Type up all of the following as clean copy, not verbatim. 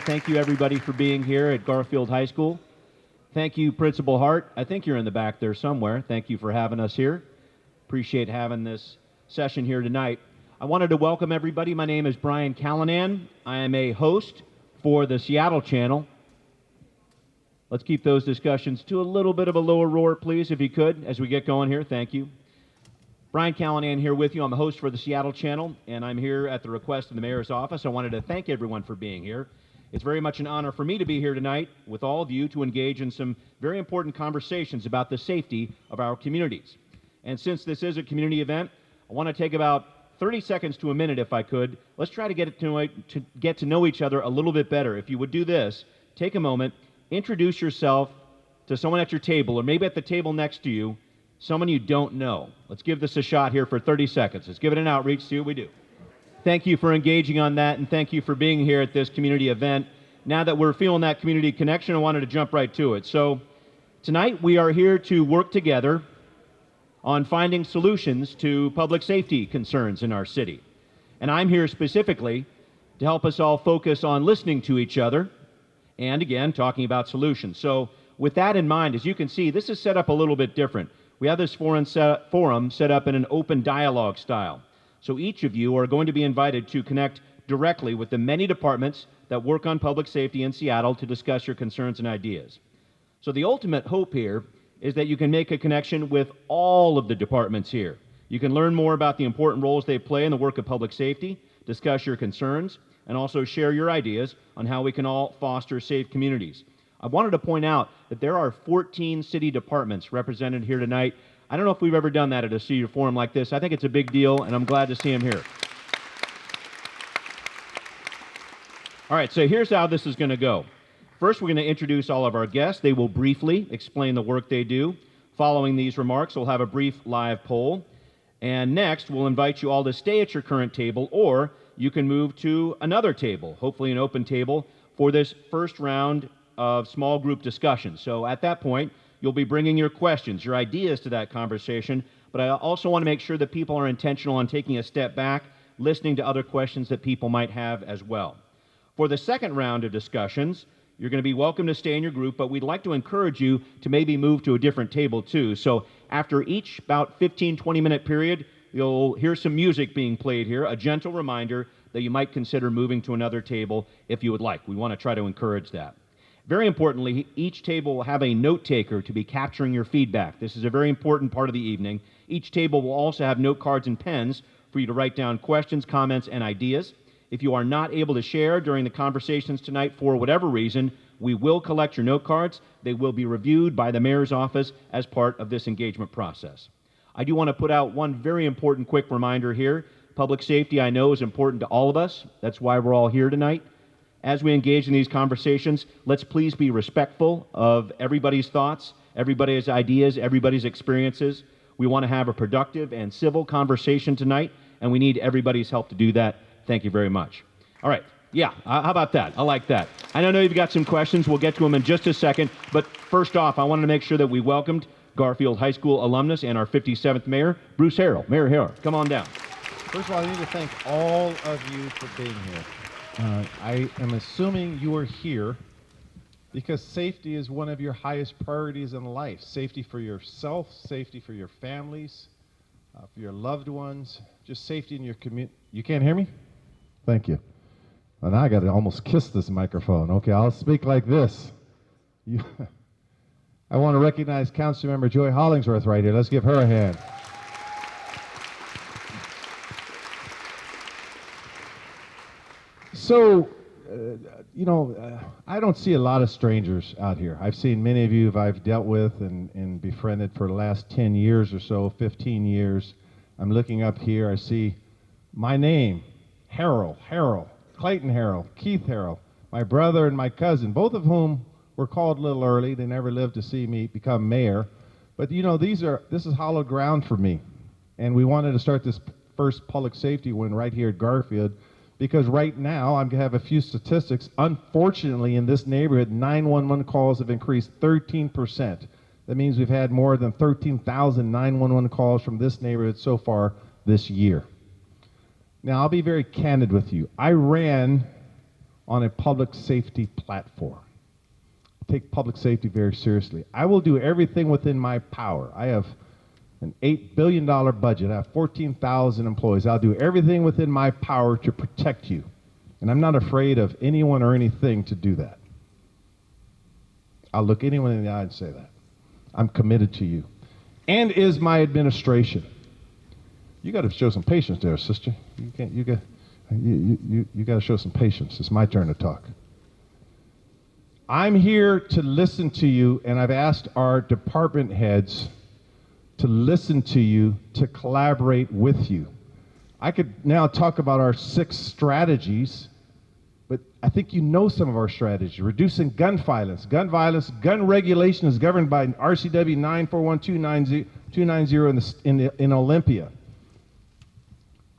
Thank you, everybody, for being here at Garfield High School. Thank you, Principal Hart. I think you're in the back there somewhere. Thank you for having us here. Appreciate having this session here tonight. I wanted to welcome everybody. My name is Brian Callanan. I am a host for the Seattle channel. Let's keep those discussions to a little bit of a lower roar, please, if you could, as we get going here. Thank you. Brian Callanan here with you. I'm a host for the Seattle channel, and I'm here at the request of the mayor's office. I wanted to thank everyone for being here. It's very much an honor for me to be here tonight with all of you to engage in some very important conversations about the safety of our communities. And since this is a community event, I want to take about 30 seconds to a minute, if I could. Let's try to get to know each other a little bit better. If you would do this, take a moment, introduce yourself to someone at your table, or maybe at the table next to you, someone you don't know. Let's give this a shot here for 30 seconds. Let's give it an outreach, see what we do. Thank you for engaging on that, and thank you for being here at this community event. Now that we're feeling that community connection, I wanted to jump right to it. So tonight we are here to work together on finding solutions to public safety concerns in our city. And I'm here specifically to help us all focus on listening to each other and, again, talking about solutions. So with that in mind, as you can see, this is set up a little bit different. We have this forum set up in an open dialogue style. So each of you are going to be invited to connect directly with the many departments that work on public safety in Seattle to discuss your concerns and ideas. So the ultimate hope here is that you can make a connection with all of the departments here. You can learn more about the important roles they play in the work of public safety, discuss your concerns, and also share your ideas on how we can all foster safe communities. I wanted to point out that there are 14 city departments represented here tonight. I don't know if we've ever done that at a city forum like this. I think it's a big deal, and I'm glad to see them here. All right, so here's how this is going to go. First, we're going to introduce all of our guests. They will briefly explain the work they do. Following these remarks, we'll have a brief live poll. And next, we'll invite you all to stay at your current table, or you can move to another table, hopefully an open table, for this first round of small group discussion. So at that point, you'll be bringing your questions, your ideas to that conversation, but I also want to make sure that people are intentional on taking a step back, listening to other questions that people might have as well. For the second round of discussions, you're going to be welcome to stay in your group, but we'd like to encourage you to maybe move to a different table too. So after each about 15, 20-minute period, you'll hear some music being played here, a gentle reminder that you might consider moving to another table if you would like. We want to try to encourage that. Very importantly, each table will have a note taker to be capturing your feedback. This is a very important part of the evening. Each table will also have note cards and pens for you to write down questions, comments, and ideas. If you are not able to share during the conversations tonight for whatever reason, we will collect your note cards. They will be reviewed by the mayor's office as part of this engagement process. I do want to put out one very important quick reminder here. Public safety, I know, is important to all of us. That's why we're all here tonight. As we engage in these conversations, let's please be respectful of everybody's thoughts, everybody's ideas, everybody's experiences. We want to have a productive and civil conversation tonight, and we need everybody's help to do that. Thank you very much. All right. Yeah, how about that? I like that. I know you've got some questions. We'll get to them in just a second. But first off, I wanted to make sure that we welcomed Garfield High School alumnus and our 57th mayor, Bruce Harrell. Mayor Harrell, come on down. First of all, I need to thank all of you for being here. I am assuming you are here because safety is one of your highest priorities in life. Safety for yourself, safety for your families, for your loved ones, just safety in your community. You can't hear me? Thank you. Well, now I got to almost kiss this microphone. Okay, I'll speak like this. I want to recognize Councilmember Joy Hollingsworth right here. Let's give her a hand. So, I don't see a lot of strangers out here. I've seen many of you who I've dealt with and befriended for the last 10 years or so, 15 years. I'm looking up here. I see my name, Harrell, Clayton Harrell, Keith Harrell, my brother and my cousin, both of whom were called a little early. They never lived to see me become mayor. But, this is hallowed ground for me. And we wanted to start this first public safety one right here at Garfield, because right now, I'm going to have a few statistics. Unfortunately, in this neighborhood, 911 calls have increased 13%. That means we've had more than 13,000 911 calls from this neighborhood so far this year. Now, I'll be very candid with you. I ran on a public safety platform. I take public safety very seriously. I will do everything within my power. I have an $8 billion budget. I have 14,000 employees. I'll do everything within my power to protect you. And I'm not afraid of anyone or anything to do that. I'll look anyone in the eye and say that. I'm committed to you. And is my administration. You got to show some patience there, sister. You got to show some patience. It's my turn to talk. I'm here to listen to you, and I've asked our department heads to listen to you, to collaborate with you. I could now talk about our 6 strategies, but I think you know some of our strategies. Reducing gun violence. Gun regulation is governed by RCW 941-290 in Olympia.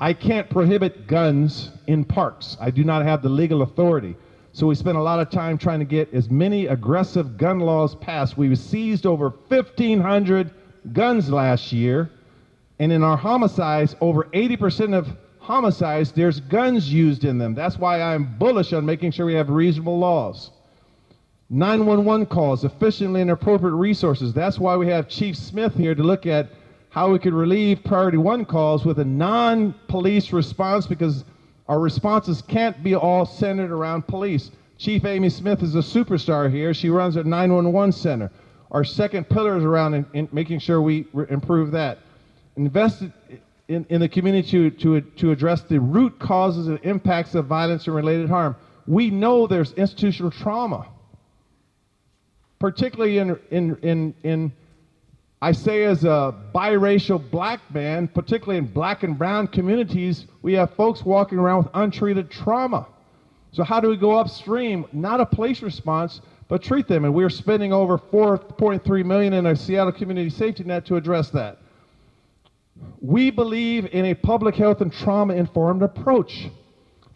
I can't prohibit guns in parks. I do not have the legal authority. So we spent a lot of time trying to get as many aggressive gun laws passed. We seized over 1,500 guns last year, and in our homicides, over 80% of homicides, there's guns used in them. That's why I'm bullish on making sure we have reasonable laws. 911 calls, efficiently and appropriate resources. That's why we have Chief Smith here to look at how we could relieve priority 1 calls with a non-police response, because our responses can't be all centered around police. Chief Amy Smith is a superstar here. She runs a 911 center. Our second pillar is around in making sure we improve that. Invest in the community to address the root causes and impacts of violence and related harm. We know there's institutional trauma, particularly in I say as a biracial black man, particularly in black and brown communities, we have folks walking around with untreated trauma. So how do we go upstream? Not a police response, but treat them. And we're spending over $4.3 million in our Seattle Community Safety Net to address that. We believe in a public health and trauma-informed approach.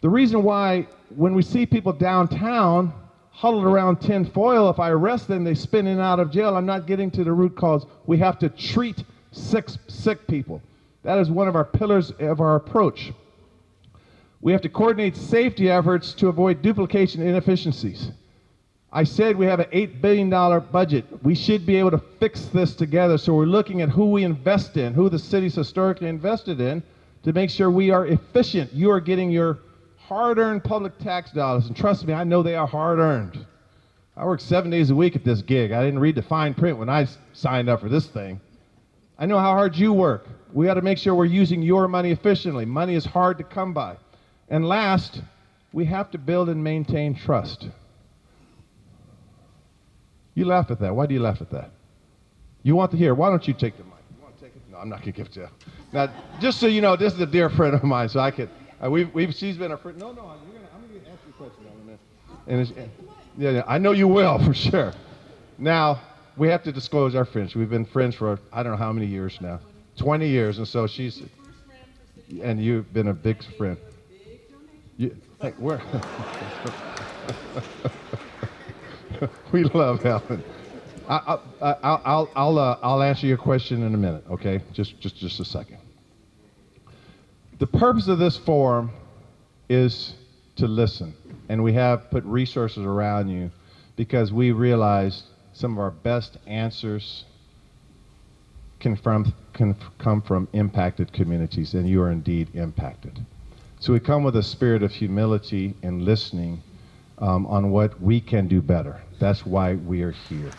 The reason why when we see people downtown huddled around tin foil, if I arrest them, they spin in and out of jail, I'm not getting to the root cause. We have to treat sick people. That is one of our pillars of our approach. We have to coordinate safety efforts to avoid duplication and inefficiencies. I said we have an $8 billion budget. We should be able to fix this together, so we're looking at who we invest in, who the city's historically invested in, to make sure we are efficient. You are getting your hard-earned public tax dollars, and trust me, I know they are hard-earned. I work 7 days a week at this gig. I didn't read the fine print when I signed up for this thing. I know how hard you work. We got to make sure we're using your money efficiently. Money is hard to come by. And last, we have to build and maintain trust. You laugh at that. Why do you laugh at that? You want to hear. Why don't you take the mic? You want to take it? No, I'm not going to give it to you. Now, just so you know, this is a dear friend of mine, so I could, she's been a friend. No, I'm going to ask you a question in a minute. Yeah, I know you will, for sure. Now, we have to disclose our friendship. We've been friends for, I don't know how many years now. 20 years, and so she's, and you've been a big friend. Hey, where? We love Helen. I'll answer your question in a minute, okay? Just a second. The purpose of this forum is to listen, and we have put resources around you because we realize some of our best answers can come from impacted communities, and you are indeed impacted. So we come with a spirit of humility and listening on what we can do better. That's why we are here.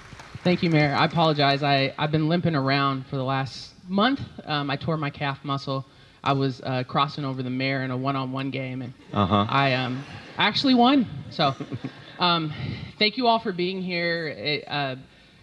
Thank you, Mayor. I apologize. I've been limping around for the last month. I tore my calf muscle. I was crossing over the mayor in a one-on-one game, and I actually won. So thank you all for being here.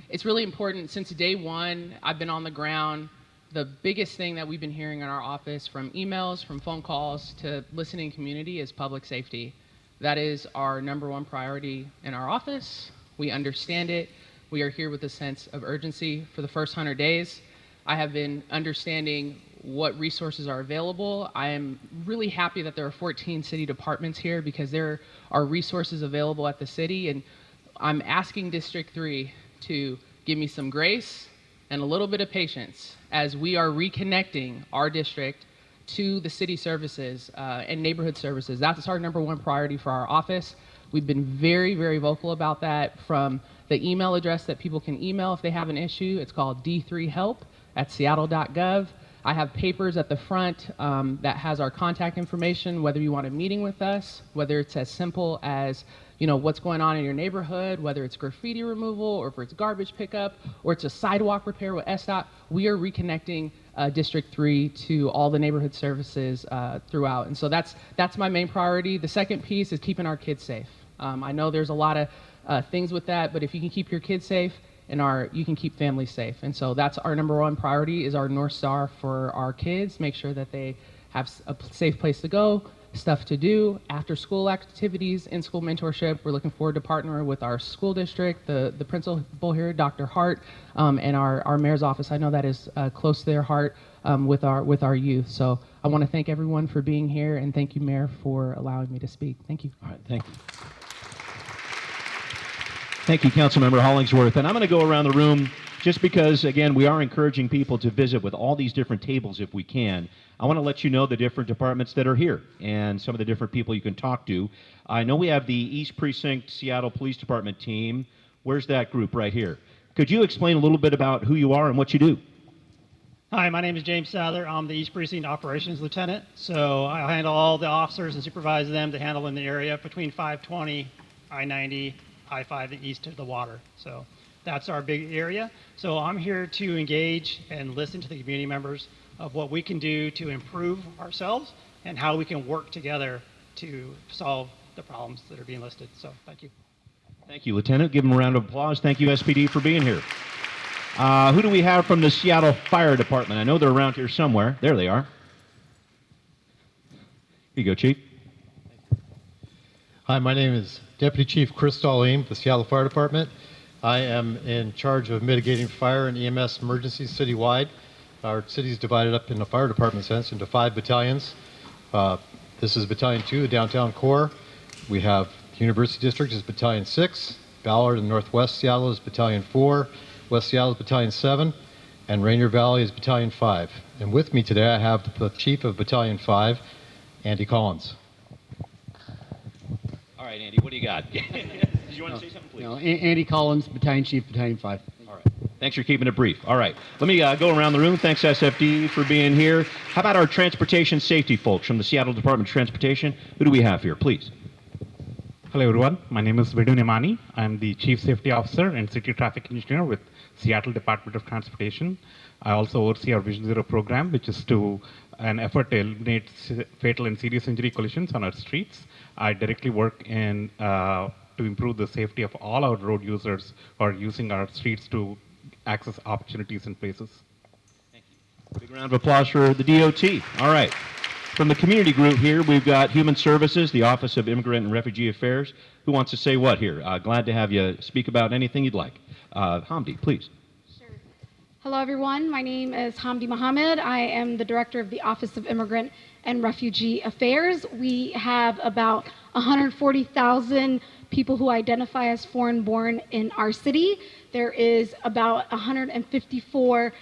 It's really important. Since day one, I've been on the ground. The biggest thing that we've been hearing in our office, from emails, from phone calls, to listening community, is public safety. That is our #1 priority in our office. We understand it. We are here with a sense of urgency. For the first 100 days, I have been understanding what resources are available. I am really happy that there are 14 city departments here, because there are resources available at the city, and I'm asking District 3 to give me some grace and a little bit of patience as we are reconnecting our district to the city services and neighborhood services. That's our #1 priority for our office. We've been very, very vocal about that, from the email address that people can email if they have an issue. It's called d3help@seattle.gov. I have papers at the front that has our contact information, whether you want a meeting with us, whether it's as simple as, you know, what's going on in your neighborhood, whether it's graffiti removal or if it's garbage pickup or it's a sidewalk repair with SDOT. We are reconnecting District 3 to all the neighborhood services throughout. And so that's my main priority. The second piece is keeping our kids safe. I know there's a lot of things with that, but if you can keep your kids safe, and you can keep families safe. And so that's our number one priority, is our North Star for our kids. Make sure that they have a safe place to go, stuff to do, after school activities, in-school mentorship. We're looking forward to partnering with our school district, the principal here, Dr. Hart, and our mayor's office. I know that is close to their heart with our youth. So I want to thank everyone for being here, and thank you, Mayor, for allowing me to speak. Thank you. All right, thank you. Thank you, Councilmember Hollingsworth. And I'm going to go around the room just because, again, we are encouraging people to visit with all these different tables if we can. I want to let you know the different departments that are here and some of the different people you can talk to. I know we have the East Precinct Seattle Police Department team. Where's that group right here? Could you explain a little bit about who you are and what you do? Hi, my name is James Sadler. I'm the East Precinct Operations Lieutenant. So I handle all the officers and supervise them to handle in the area between 520, I-90, I-5, and east of the water. So that's our big area. So I'm here to engage and listen to the community members of what we can do to improve ourselves and how we can work together to solve the problems that are being listed. So thank you. Thank you, Lieutenant. Give them a round of applause. Thank you, SPD, for being here. Who do we have from the Seattle Fire Department? I know they're around here somewhere. There they are. Here you go, Chief. Hi, my name is Deputy Chief Chris Dahline with the Seattle Fire Department. I am in charge of mitigating fire and EMS emergencies citywide. Our city is divided up in the fire department sense into 5 battalions. This is Battalion 2, the downtown core. We have University District is Battalion 6. Ballard and Northwest Seattle is Battalion 4. West Seattle is Battalion 7. And Rainier Valley is Battalion 5. And with me today I have the Chief of Battalion 5, Andy Collins. All right, Andy, what do you got? Did you want to say something, please? No, Andy Collins, Battalion Chief, Battalion 5. All right. Thanks for keeping it brief. All right. Let me go around the room. Thanks, SFD, for being here. How about our transportation safety folks from the Seattle Department of Transportation? Who do we have here, please? Hello, everyone. My name is Vidun Imani. I'm the Chief Safety Officer and City Traffic Engineer with Seattle Department of Transportation. I also oversee our Vision Zero program, which is an effort to eliminate fatal and serious injury collisions on our streets. I directly work in to improve the safety of all our road users who are using our streets to access opportunities and places. Thank you. Big round of applause for the DOT. All right. From the community group here, we've got Human Services, the Office of Immigrant and Refugee Affairs. Who wants to say what here? Glad to have you speak about anything you'd like. Hamdi, please. Sure. Hello, everyone. My name is Hamdi Mohamed. I am the Director of the Office of Immigrant and Refugee Affairs. We have about 140,000 people who identify as foreign-born in our city. There is about 154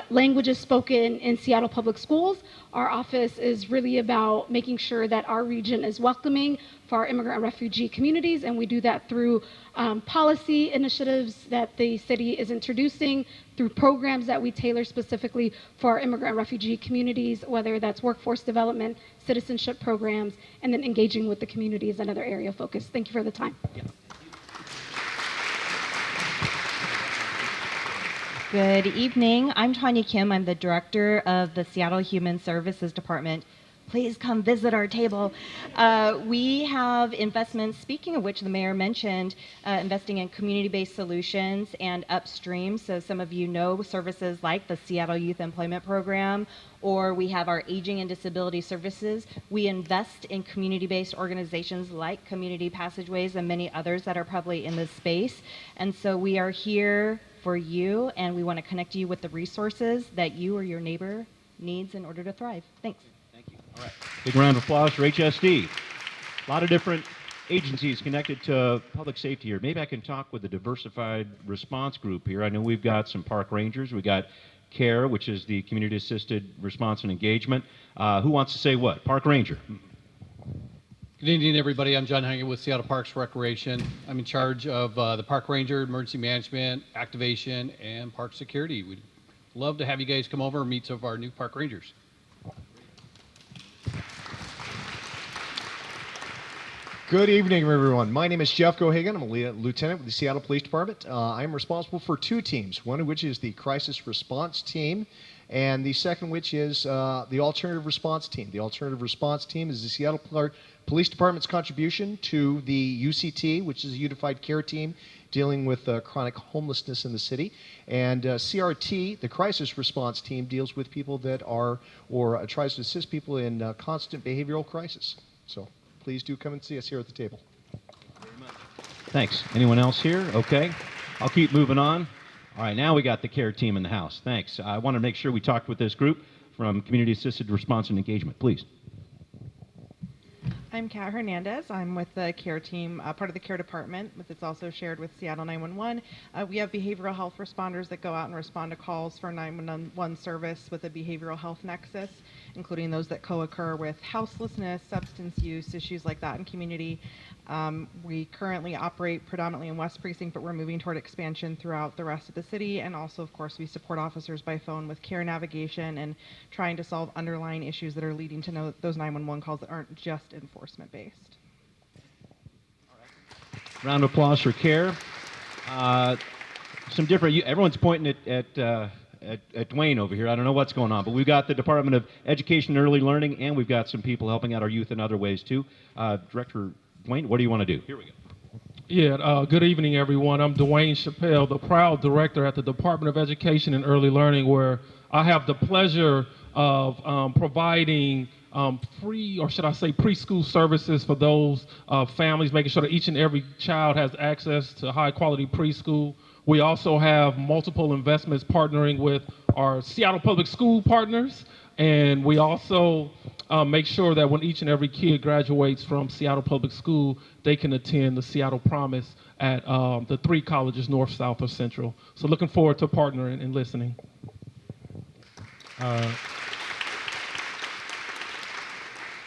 languages spoken in Seattle Public Schools. Our office is really about making sure that our region is welcoming for our immigrant and refugee communities, and we do that through policy initiatives that the city is introducing, through programs that we tailor specifically for our immigrant and refugee communities, whether that's workforce development, citizenship programs, and then engaging with the community is another area of focus. Thank you for the time. Yeah. Good evening. I'm Tanya Kim. I'm the director of the Seattle Human Services Department. Please come visit our table. We have investments, speaking of which the mayor mentioned, investing in community-based solutions and upstream. So some of you know services like the Seattle Youth Employment Program, or we have our Aging and Disability Services. We invest in community-based organizations like Community Passageways and many others that are probably in this space. And so we are here for you, and we want to connect you with the resources that you or your neighbor needs in order to thrive. Thanks. Thank you. All right. Big round of applause for HSD. A lot of different agencies connected to public safety here. Maybe I can talk with the diversified response group here. I know we've got some park rangers. We got CARE, which is the Community Assisted Response and Engagement. Who wants to say what? Park ranger. Good evening, everybody. I'm John Jainga with Seattle Parks Recreation. I'm in charge of the park ranger, emergency management, activation, and park security. We'd love to have you guys come over and meet some of our new park rangers. Good evening, everyone. My name is Jeff Gohagan. I'm a lieutenant with the Seattle Police Department. I'm responsible for two teams, one of which is the crisis response team, and the second which is the alternative response team. The alternative response team is the Seattle Police Department's contribution to the UCT, which is a unified care team dealing with chronic homelessness in the city. And CRT, the crisis response team, deals with people that are, or tries to assist people in constant behavioral crisis. So please do come and see us here at the table. Thanks. Anyone else here? Okay. I'll keep moving on. All right, now we got the care team in the house. Thanks. I want to make sure we talked with this group from Community Assisted Response and Engagement. Please. I'm Kat Hernandez. I'm with the care team, part of the care department, but it's also shared with Seattle 911. We have behavioral health responders that go out and respond to calls for 911 service with a behavioral health nexus, including those that co-occur with houselessness, substance use, issues like that in community. We currently operate predominantly in West Precinct, but we're moving toward expansion throughout the rest of the city. And also, of course, we support officers by phone with care navigation and trying to solve underlying issues that are leading to those 911 calls that aren't just enforcement based. Round of applause for care. Some different, everyone's pointing at Dwayne over here. I don't know what's going on, but we've got the Department of Education and Early Learning, and we've got some people helping out our youth in other ways too. Director Dwayne, what do you want to do? Here we go. Yeah, good evening, everyone. I'm Dwayne Chappelle, the proud director at the Department of Education and Early Learning, where I have the pleasure of providing free, or should I say preschool services for those families, making sure that each and every child has access to high quality preschool. We also have multiple investments partnering with our Seattle Public School partners, and we also make sure that when each and every kid graduates from Seattle Public School, they can attend the Seattle Promise at the 3 colleges, North, South, or Central. So looking forward to partnering and listening.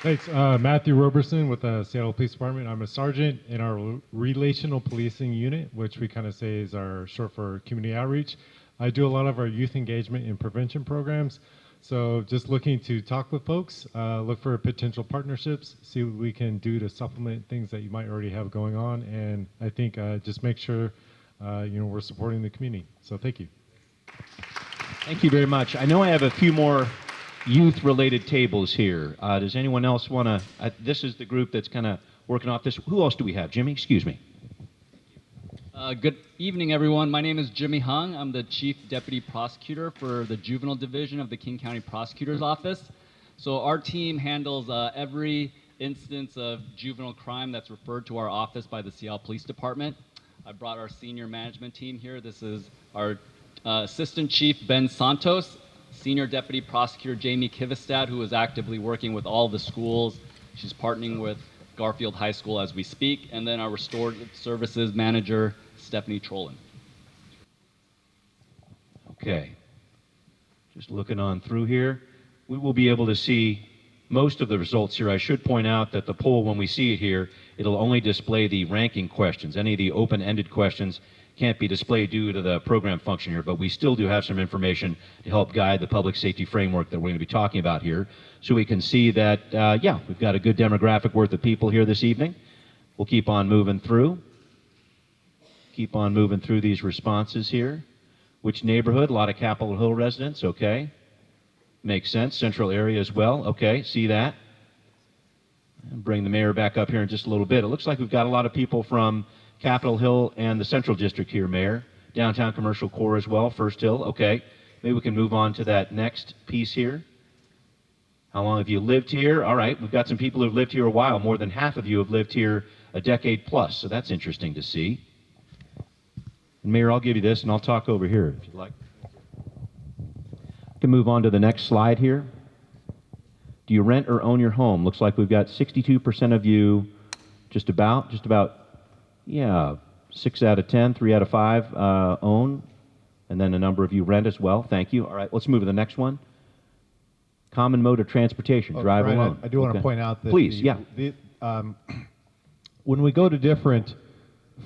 Thanks. Matthew Roberson with the Seattle Police Department. I'm a sergeant in our relational policing unit, which we kind of say is our short for community outreach. I do a lot of our youth engagement and prevention programs. So just looking to talk with folks, look for potential partnerships, see what we can do to supplement things that you might already have going on. And I think just make sure we're supporting the community. So thank you. Thank you very much. I know I have a few more youth-related tables here. Does anyone else want to? This is the group that's kind of working off this. Who else do we have? Jimmy, excuse me. Good evening, everyone. My name is Jimmy Hung. I'm the Chief Deputy Prosecutor for the Juvenile Division of the King County Prosecutor's Office. So our team handles every instance of juvenile crime that's referred to our office by the Seattle Police Department. I brought our senior management team here. This is our Assistant Chief Ben Santos, Senior Deputy Prosecutor Jamie Kivistad, who is actively working with all the schools. She's partnering with Garfield High School as we speak, and then our Restorative Services Manager, Stephanie Trollin. Okay. Just looking on through here. We will be able to see most of the results here. I should point out that the poll, when we see it here, it'll only display the ranking questions. Any of the open-ended questions can't be displayed due to the program function here, but we still do have some information to help guide the public safety framework that we're going to be talking about here. So we can see that, yeah, we've got a good demographic worth of people here this evening. We'll keep on moving through. Keep on moving through these responses here. Which neighborhood? A lot of Capitol Hill residents, okay. Makes sense. Central area as well, okay, see that. And bring the mayor back up here in just a little bit. It looks like we've got a lot of people from Capitol Hill and the Central District here, Mayor. Downtown Commercial Core as well, First Hill, okay. Maybe we can move on to that next piece here. How long have you lived here? All right, we've got some people who've lived here a while. More than half of you have lived here a decade plus, so that's interesting to see. And Mayor, I'll give you this, and I'll talk over here if you'd like. We can move on to the next slide here. Do you rent or own your home? Looks like we've got 62% of you just about, yeah, 6 out of 10, 3 out of 5 own, and then a number of you rent as well. Thank you. All right, let's move to the next one. Common mode of transportation, drive Brian, alone. I do want to point out that please, yeah. When we go to different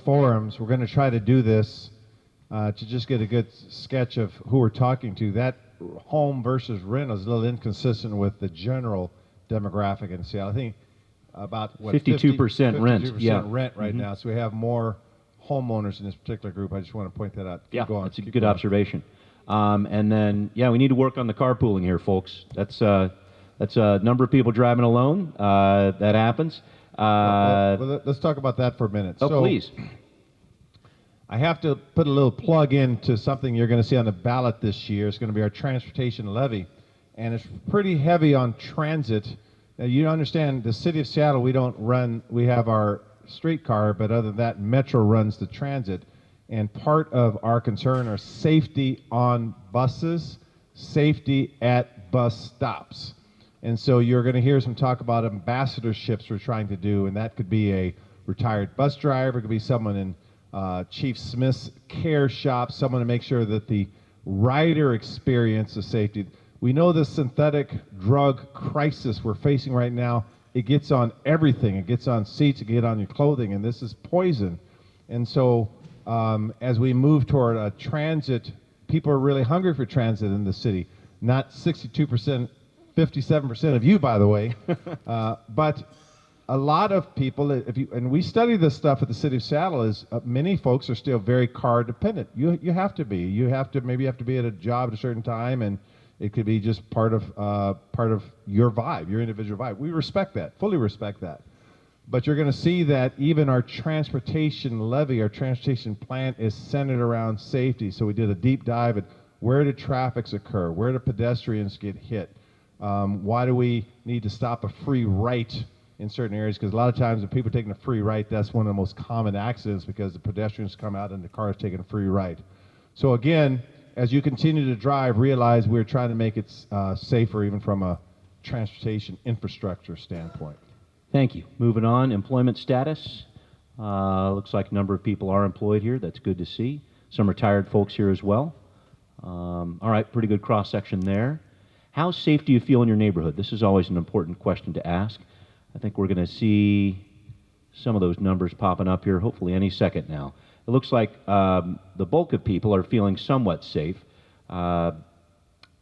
forums, we're going to try to do this to just get a good sketch of who we're talking to. That home versus rent is a little inconsistent with the general demographic in Seattle. I think about 52% rent. 52% rent right now. So we have more homeowners in this particular group. I just want to point that out. Keep going. That's a good observation. And then, we need to work on the carpooling here, folks. That's a number of people driving alone. That happens. Well, let's talk about that for a minute. Oh, please. I have to put a little plug into something you're going to see on the ballot this year. It's going to be our transportation levy, and it's pretty heavy on transit. Now, you understand, the city of Seattle, we have our streetcar, but other than that, Metro runs the transit. And part of our concern are safety on buses, safety at bus stops. And so you're going to hear some talk about ambassadorships we're trying to do, and that could be a retired bus driver, it could be someone in Chief Smith's care shop, someone to make sure that the rider experience is safety. We know the synthetic drug crisis we're facing right now, it gets on everything. It gets on seats, it gets on your clothing, and this is poison. And so as we move toward a transit, people are really hungry for transit in the city. Not 62%, 57% of you, by the way, but a lot of people, and we study this stuff at the city of Seattle, is many folks are still very car dependent. You have to be. Maybe you have to be at a job at a certain time, and it could be just part of your vibe, your individual vibe. We respect that, fully respect that. But you're going to see that even our transportation levy, our transportation plan is centered around safety. So we did a deep dive at where do traffics occur, where do pedestrians get hit, why do we need to stop a free right in certain areas, because a lot of times when people are taking a free right, that's one of the most common accidents because the pedestrians come out and the car is taking a free right. So again, as you continue to drive, realize we're trying to make it safer even from a transportation infrastructure standpoint. Thank you. Moving on, employment status. Looks like a number of people are employed here. That's good to see. Some retired folks here as well. All right, pretty good cross-section there. How safe do you feel in your neighborhood? This is always an important question to ask. I think we're going to see some of those numbers popping up here hopefully any second now. It looks like the bulk of people are feeling somewhat safe.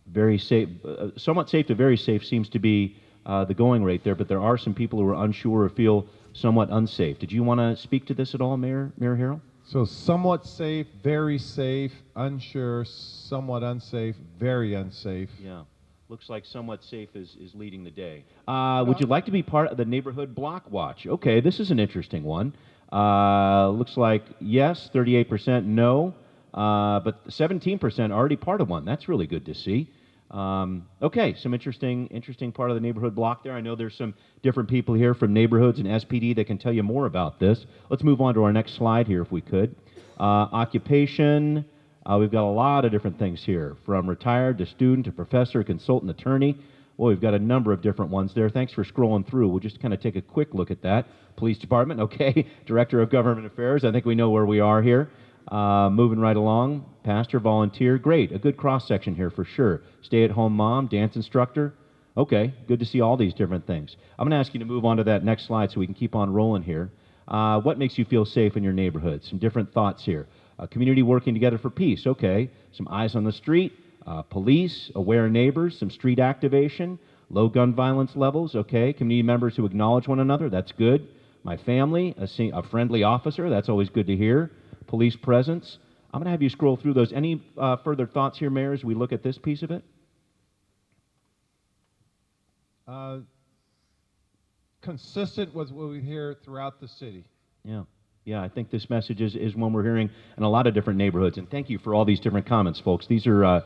Very safe, somewhat safe to very safe seems to be the going rate there, but there are some people who are unsure or feel somewhat unsafe. Did you want to speak to this at all, Mayor Harrell? So somewhat safe, very safe, unsure, somewhat unsafe, very unsafe. Yeah. Looks like somewhat safe is leading the day. Would you like to be part of the neighborhood block watch? Okay, this is an interesting one. Looks like yes, 38% no, but 17% already part of one. That's really good to see. Okay, some interesting part of the neighborhood block there. I know there's some different people here from neighborhoods and SPD that can tell you more about this. Let's move on to our next slide here if we could. Occupation. We've got a lot of different things here, from retired to student to professor, consultant, attorney. Well, we've got a number of different ones there. Thanks for scrolling through. We'll just kind of take a quick look at that. Police Department, okay. Director of Government Affairs, I think we know where we are here. Moving right along. Pastor, volunteer, great. A good cross-section here for sure. Stay-at-home mom, dance instructor. Okay, good to see all these different things. I'm going to ask you to move on to that next slide so we can keep on rolling here. What makes you feel safe in your neighborhood? Some different thoughts here. Community working together for peace, okay. Some eyes on the street, police, aware neighbors, some street activation, low gun violence levels, okay. Community members who acknowledge one another, that's good. My family, a friendly officer, that's always good to hear. Police presence. I'm going to have you scroll through those. Any further thoughts here, Mayor, as we look at this piece of it? Consistent with what we hear throughout the city. Yeah, I think this message is one we're hearing in a lot of different neighborhoods, and thank you for all these different comments, folks. These are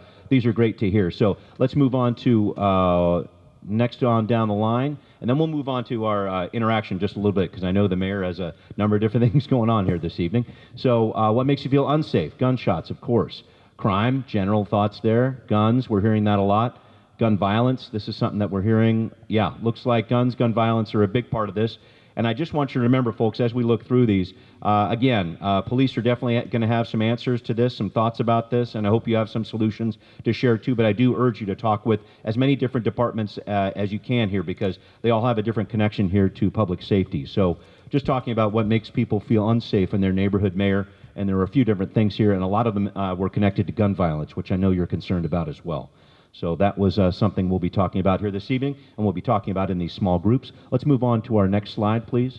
great to hear. So let's move on to next on down the line, and then we'll move on to our interaction just a little bit, because I know the mayor has a number of different things going on here this evening. So what makes you feel unsafe? Gunshots, of course. Crime, general thoughts there. Guns, we're hearing that a lot. Gun violence, this is something that we're hearing. Yeah, looks like gun violence are a big part of this. And I just want you to remember, folks, as we look through these, police are definitely going to have some answers to this, some thoughts about this, and I hope you have some solutions to share too. But I do urge you to talk with as many different departments as you can here, because they all have a different connection here to public safety. So just talking about what makes people feel unsafe in their neighborhood, Mayor, and there are a few different things here, and a lot of them were connected to gun violence, which I know you're concerned about as well. So that was something we'll be talking about here this evening, and we'll be talking about in these small groups. Let's move on to our next slide, please.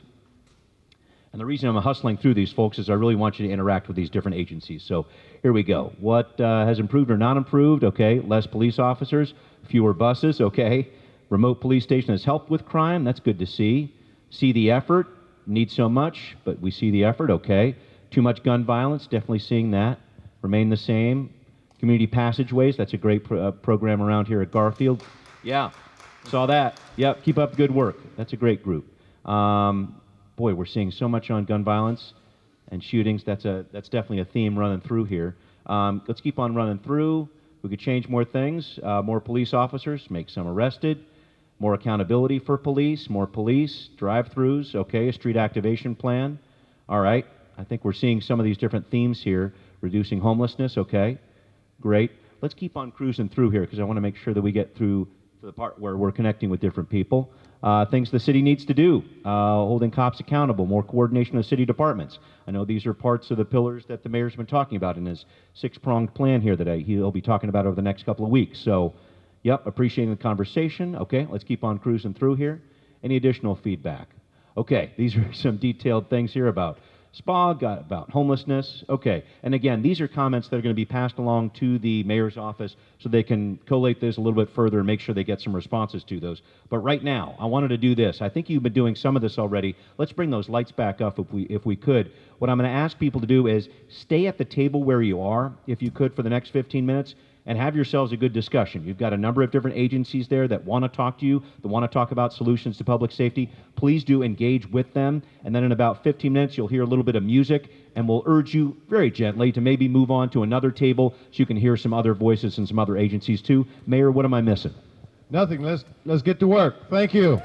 And the reason I'm hustling through these, folks, is I really want you to interact with these different agencies. So here we go. What has improved or not improved? Okay, less police officers, fewer buses, okay. Remote police station has helped with crime. That's good to see. See the effort. Need so much, but we see the effort, okay. Too much gun violence, definitely seeing that. Remain the same. Community passageways, that's a great program around here at Garfield. Yeah, saw that. Yep, keep up good work. That's a great group. Boy, we're seeing so much on gun violence and shootings. That's definitely a theme running through here. Let's keep on running through. We could change more things. More police officers, make some arrested. More accountability for police, more police, drive-throughs, okay, a street activation plan. All right, I think we're seeing some of these different themes here. Reducing homelessness, okay. Great. Let's keep on cruising through here because I want to make sure that we get through to the part where we're connecting with different people. Things the city needs to do. Holding cops accountable, more coordination of city departments. I know these are parts of the pillars that the mayor's been talking about in his six-pronged plan here that he'll be talking about over the next couple of weeks. So, yep, appreciating the conversation. Okay, let's keep on cruising through here. Any additional feedback? Okay, these are some detailed things here about SPA, about homelessness. Okay, and again, these are comments that are going to be passed along to the mayor's office so they can collate this a little bit further and make sure they get some responses to those. But right now, I wanted to do this. I think you've been doing some of this already. Let's bring those lights back up if we could. What I'm going to ask people to do is stay at the table where you are, if you could, for the next 15 minutes. And have yourselves a good discussion. You've got a number of different agencies there that want to talk to you, that want to talk about solutions to public safety. Please do engage with them. And then in about 15 minutes, you'll hear a little bit of music, and we'll urge you very gently to maybe move on to another table so you can hear some other voices and some other agencies too. Mayor, what am I missing? Nothing. Let's get to work. Thank you.